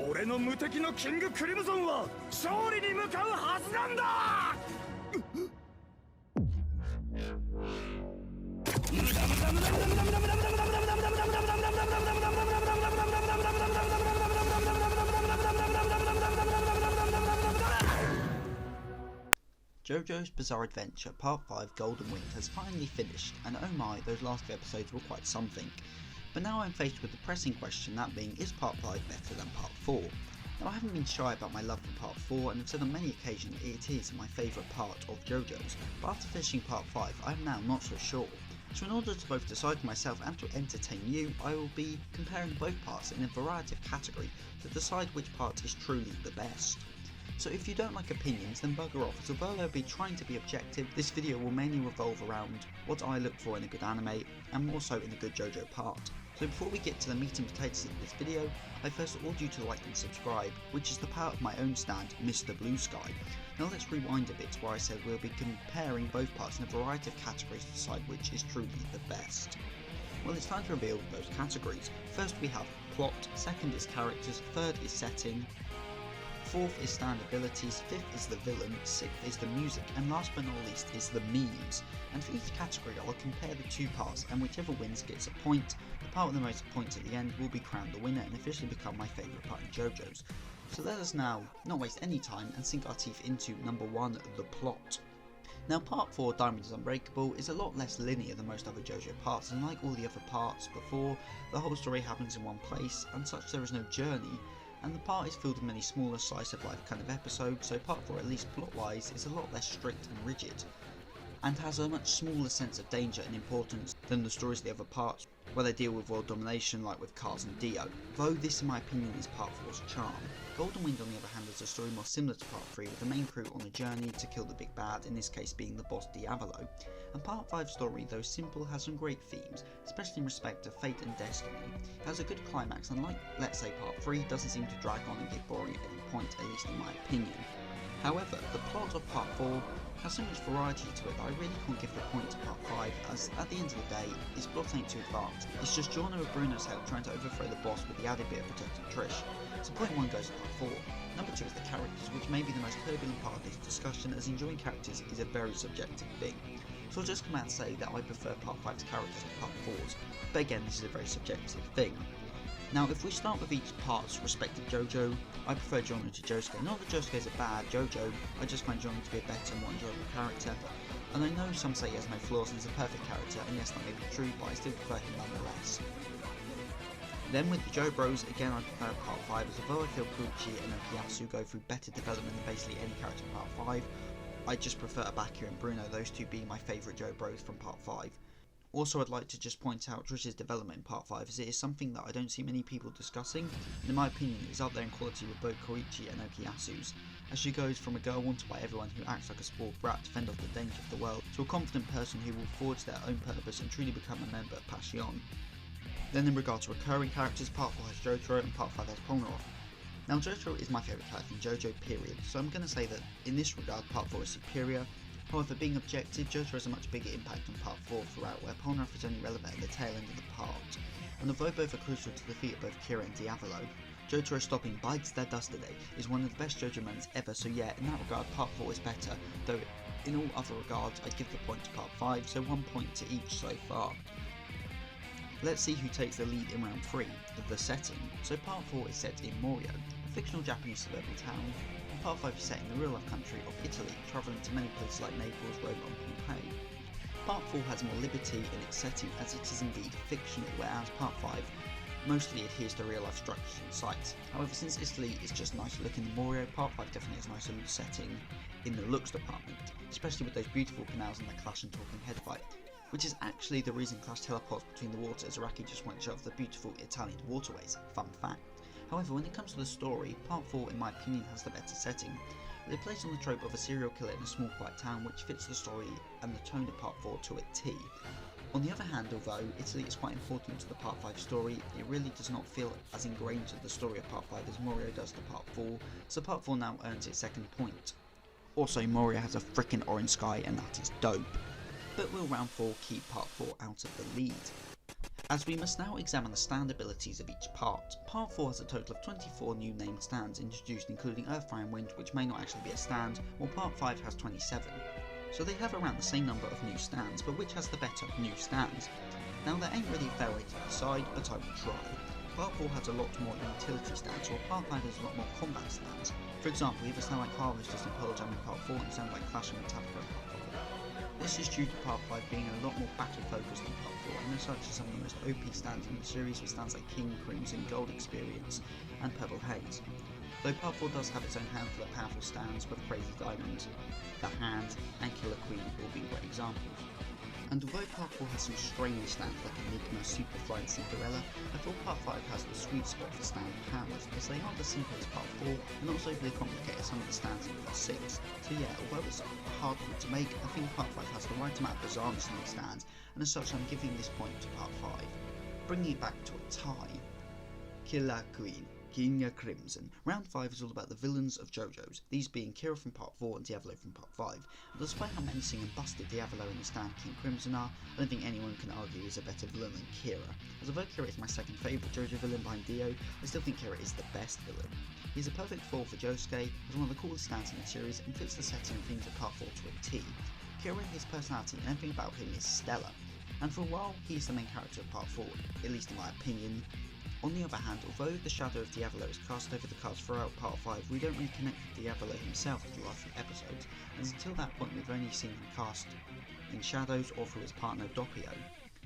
俺の無敵のキングクリムゾンは勝利に向かうはずなんだ。JoJo's Bizarre Adventure Part 5 Golden Wind has finally finished, and oh my, those last few episodes were quite something. But now I'm faced with the pressing question, that being, is Part 5 better than Part 4? Now I haven't been shy about my love for Part 4 and have said on many occasions it is my favourite part of JoJo's, but after finishing Part 5 I am now not so sure. So in order to both decide for myself and to entertain you, I will be comparing both parts in a variety of categories to decide which part is truly the best. So if you don't like opinions, then bugger off, as although I'll be trying to be objective, this video will mainly revolve around what I look for in a good anime, and more so in a good JoJo part. So before we get to the meat and potatoes of this video, I first urge you to like and subscribe, which is the power of my own stand, Mr. Blue Sky. Now let's rewind a bit where I said we'll be comparing both parts in a variety of categories to decide which is truly the best. Well, it's time to reveal those categories. First we have plot, second is characters, third is setting, fourth is stand abilities, fifth is the villain, sixth is the music, and last but not least is the memes. And for each category I'll compare the two parts, and whichever wins gets a point. The part with the most points at the end will be crowned the winner and officially become my favourite part in JoJo's. So let us now not waste any time and sink our teeth into number 1, the plot. Now part 4, Diamond is Unbreakable, is a lot less linear than most other JoJo parts, and like all the other parts before, the whole story happens in one place, and such there is no journey. And the part is filled with many smaller slice of life kind of episodes, so part 4, at least plot wise, is a lot less strict and rigid, and has a much smaller sense of danger and importance than the stories of the other parts, where they deal with world domination like with Cars and Dio, though this in my opinion is part 4's charm. Golden Wind on the other hand is a story more similar to part 3, with the main crew on a journey to kill the big bad, in this case being the boss Diavolo. And part 5's story, though simple, has some great themes, especially in respect of fate and destiny. It has a good climax, and like, let's say, part 3 doesn't seem to drag on and get boring at any point, at least in my opinion. However, the plot of part 4 has so much variety to it that I really can't give the point to part 5, as at the end of the day, its plot ain't too advanced. It's just Giorno with Bruno's help trying to overthrow the boss with the added bit of protecting Trish. So point 1 goes to part 4. Number 2 is the characters, which may be the most turbulent part of this discussion, as enjoying characters is a very subjective thing. So I'll just come out and say that I prefer part 5's characters to part 4's, but again this is a very subjective thing. Now if we start with each part's respective JoJo, I prefer Giorno to Josuke. Not that Josuke is a bad JoJo, I just find Giorno to be a better and more enjoyable character. And I know some say he has no flaws and is a perfect character, and yes, that may be true, but I still prefer him nonetheless. Then with the Jo Bros, again I prefer part 5, as although I feel Koichi and Okuyasu go through better development than basically any character in part 5, I just prefer Abaku and Bruno, those two being my favourite Jo Bros from part 5. Also I'd like to just point out Trish's development in part 5, as it is something that I don't see many people discussing, and in my opinion is up there in quality with both Koichi and Okuyasu's, as she goes from a girl wanted by everyone who acts like a spoiled brat to fend off the danger of the world, to a confident person who will forge their own purpose and truly become a member of Passion. Then in regard to recurring characters, part 4 has Jotaro and part 5 has Polnareff. Now Jotaro is my favourite character in JoJo period, so I'm going to say that in this regard part 4 is superior. However, being objective, Jotaro has a much bigger impact on part 4 throughout, where Polnareff is only relevant at the tail end of the part. And although both are crucial to the defeat of both Kira and Diavolo, Jotaro stopping Bites their dust today is one of the best JoJo moments ever, so yeah, in that regard part 4 is better, though in all other regards I'd give the point to part 5, so 1 point to each so far. Let's see who takes the lead in round 3, the setting. So part 4 is set in Morio, a fictional Japanese suburban town, and part 5 is set in the real life country of Italy, travelling to many places like Naples, Rome and Pompeii. Part 4 has more liberty in its setting, as it is indeed fictional, whereas part 5 mostly adheres to real life structures and sites. However, since Italy is just nicer looking than Morio, part 5 definitely has a nicer setting in the looks department, especially with those beautiful canals and the Clash and Talking Head fight, which is actually the reason Clash teleports between the waters. Araki just won't show off the beautiful Italian waterways, fun fact. However, when it comes to the story, part 4 in my opinion has the better setting. They place on the trope of a serial killer in a small quiet town, which fits the story and the tone of part 4 to a T. On the other hand, although Italy is quite important to the part 5 story, it really does not feel as ingrained to the story of part 5 as Morio does to part 4, so part 4 now earns its second point. Also, Morio has a frickin' orange sky and that is dope. But will round 4 keep part 4 out of the lead? as we must now examine the stand abilities of each part. Part 4 has a total of 24 new named stands introduced, including Earth, Fire and Wind, which may not actually be a stand, while Part 5 has 27. So they have around the same number of new stands, but which has the better new stands? Now there ain't really a fair way to decide, but I will try. Part 4 has a lot more utility stands, while Part 5 has a lot more combat stands. For example, we have a stand like Harvesters and Pearl Jam in Part 4 and a stand like Clash and Metallica in Part 5. This is due to Part 5 being a lot more battle focused than Part 4, and as such are some of the most OP stands in the series, with stands like King, Crimson, Gold Experience and Purple Haze. Though Part 4 does have its own handful of powerful stands, with Crazy Diamond, The Hand and Killer Queen all being great examples. And although Part 4 has some strange stands like Enigma, Superfly and Cinderella, I thought Part 5 has the sweet spot for stand powers, as they aren't as simple as Part 4 and not so overly complicated as some of the stands in Part 6. So yeah, although it's a hard one to make, I think Part 5 has the right amount of bizarreness in the stands, and as such I'm giving this point to Part 5. Bringing it back to a tie. Killer Queen, King Crimson. Round 5 is all about the villains of JoJo's, these being Kira from Part 4 and Diavolo from Part 5. But despite how menacing and busted Diavolo and the stand King Crimson are, I don't think anyone can argue he's a better villain than Kira. As although Kira is my second favourite JoJo villain behind Dio, I still think Kira is the best villain. He's a perfect foil for Josuke, as one of the coolest stands in the series, and fits the setting and themes of Part 4 to a T. Kira, his personality and everything about him is stellar, and for a while he's the main character of Part 4, at least in my opinion. On the other hand, although the shadow of Diavolo is cast over the cards throughout Part 5, we don't really connect with Diavolo himself for the last few episodes, and until that point we've only seen him cast in shadows or through his partner Doppio.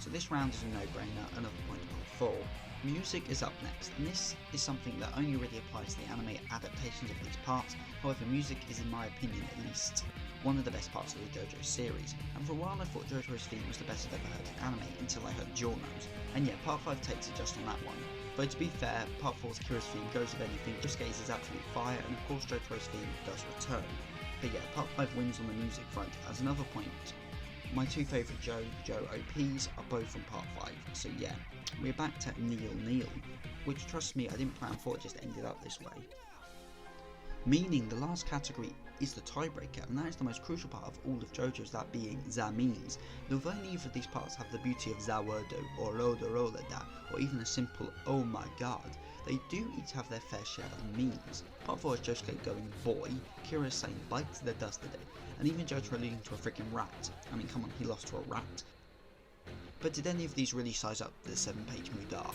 So this round is a no-brainer, another point to Part 4. Music is up next, and this is something that only really applies to the anime adaptations of these parts. However, music is, in my opinion at least, one of the best parts of the JoJo series, and for a while I thought JoJo's theme was the best I've ever heard in anime until I heard JoJo's, and yeah, Part 5 takes it just on that one. Though to be fair, Part 4's Kira's theme goes with anything, Josuke's is absolute fire, and of course JoJo's theme does return. But yeah, Part 5 wins on the music front. As another point, my two favourite JoJo OPs are both from Part 5, so yeah, we're back to Neil, which trust me, I didn't plan for, it just ended up this way. Meaning the last category is the tiebreaker, and that is the most crucial part of all of JoJo's, that being the memes. Although neither of these parts have the beauty of the wordo, or roda roda da, or even a simple oh my god, they do each have their fair share of memes. Part 4 is Josuke going boy, Kira saying bites the dust today, and even JoJo alluding to a freaking rat. I mean come on, he lost to a rat. But did any of these really size up the 7-page Mudar?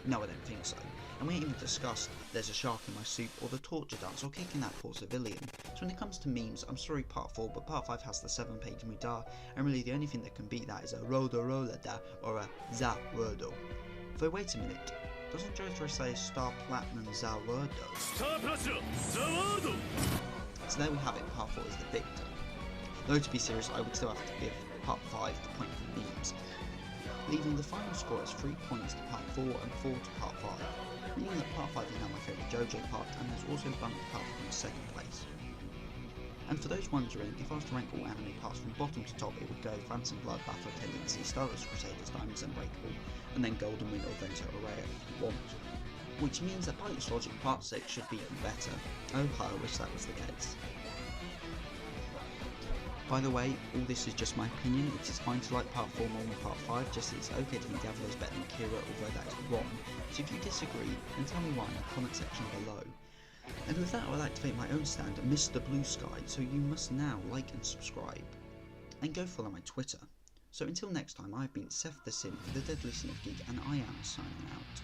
No, I don't think so. And we ain't even discussed There's a Shark in My Soup or the torture dance or kicking that poor civilian. So when it comes to memes, I'm sorry Part 4, but Part 5 has the 7-page Mudar, and really the only thing that can beat that is a Rodo Rola Da or a Za Wordo. Though wait a minute, doesn't JoJo say Star Platinum Za Wordo? Star Platinum Za Wordo! So there we have it, Part 4 is the victor. Though to be serious, I would still have to give Part 5 the point for memes, leaving the final score as 3 points to Part 4 and 4 to Part 5, meaning that Part 5 is now my favourite JoJo part and has also bumped Part 4 in second place. And for those wondering, if I was to rank all anime parts from bottom to top, it would go Phantom Blood, Battle of Tendency, Star Wars Crusaders, Diamonds Unbreakable, and then Golden Wind or Vento Araya if you want. Which means that by its logic, Part 6 should be even better. Oh how I wish that was the case. By the way, all this is just my opinion. It is fine to like Part 4 more than Part 5, just as it's okay to think Diavolo is better than Kira, although that is wrong. So if you disagree, then tell me why in the comment section below. And with that, I would like to thank my own stand, Mr. Blue Sky, so you must now like and subscribe. And go follow my Twitter. So until next time, I've been Seth the Sim, the Deadly Sin of Geek, and I am signing out.